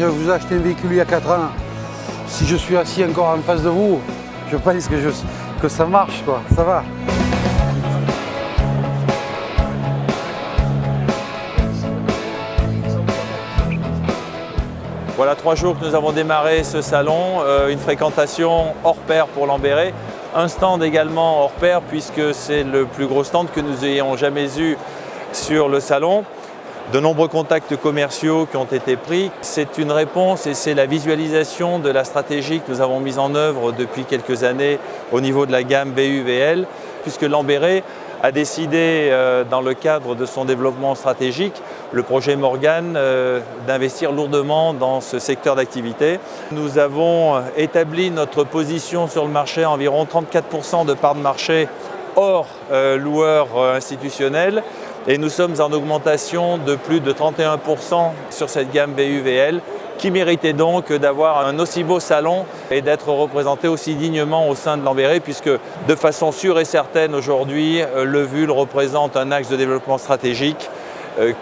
je vous ai acheté un véhicule il y a 4 ans. Si je suis assis encore en face de vous, je pense que ça marche, quoi. Ça va. Voilà 3 jours que nous avons démarré ce salon, une fréquentation hors pair pour Lamberet, un stand également hors pair puisque c'est le plus gros stand que nous ayons jamais eu sur le salon. De nombreux contacts commerciaux qui ont été pris. C'est une réponse et c'est la visualisation de la stratégie que nous avons mise en œuvre depuis quelques années au niveau de la gamme VU-VL, puisque Lamberet a décidé, dans le cadre de son développement stratégique, le projet Morgan, d'investir lourdement dans ce secteur d'activité. Nous avons établi notre position sur le marché à environ 34% de part de marché hors loueurs institutionnels. Et nous sommes en augmentation de plus de 31% sur cette gamme VU-VL qui méritait donc d'avoir un aussi beau salon et d'être représenté aussi dignement au sein de Lamberet puisque de façon sûre et certaine aujourd'hui, le VUL représente un axe de développement stratégique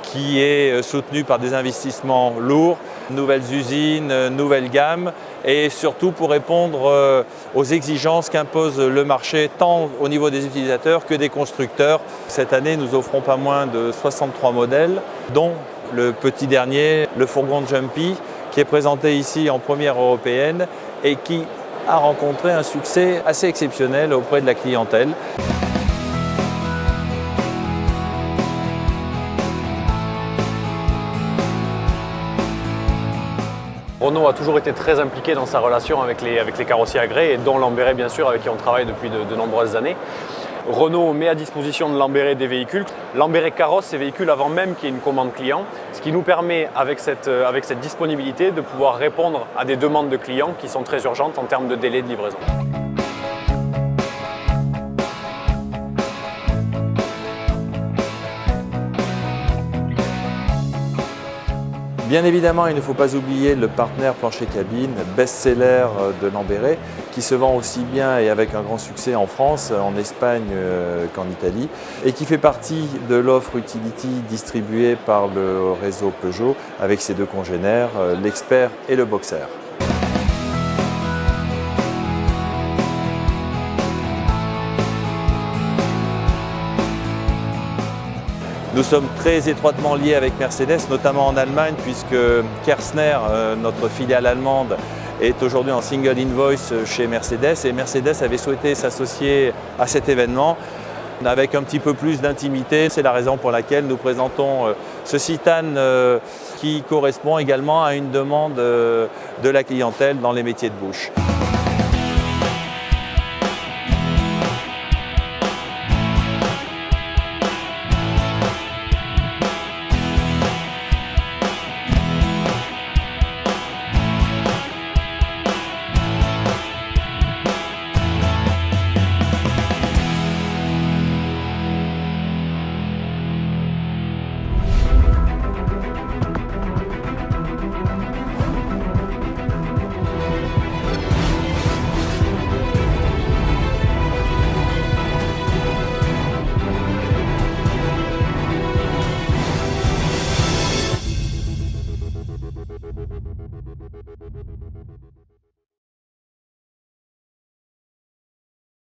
qui est soutenu par des investissements lourds, nouvelles usines, nouvelles gammes et surtout pour répondre aux exigences qu'impose le marché tant au niveau des utilisateurs que des constructeurs. Cette année, nous offrons pas moins de 63 modèles, dont le petit dernier, le fourgon Jumpy, qui est présenté ici en première européenne et qui a rencontré un succès assez exceptionnel auprès de la clientèle. Renault a toujours été très impliqué dans sa relation avec les carrossiers agréés, et dont Lamberet bien sûr, avec qui on travaille depuis de nombreuses années. Renault met à disposition de Lamberet des véhicules. Lamberet carrosse ces véhicules avant même qu'il y ait une commande client, ce qui nous permet, avec cette disponibilité, de pouvoir répondre à des demandes de clients qui sont très urgentes en termes de délai de livraison. Bien évidemment, il ne faut pas oublier le partenaire plancher cabine, best-seller de Lamberet, qui se vend aussi bien et avec un grand succès en France, en Espagne qu'en Italie, et qui fait partie de l'offre Utility distribuée par le réseau Peugeot avec ses deux congénères, l'Expert et le Boxer. Nous sommes très étroitement liés avec Mercedes, notamment en Allemagne, puisque Kersner, notre filiale allemande, est aujourd'hui en single invoice chez Mercedes et Mercedes avait souhaité s'associer à cet événement avec un petit peu plus d'intimité. C'est la raison pour laquelle nous présentons ce Citan qui correspond également à une demande de la clientèle dans les métiers de bouche.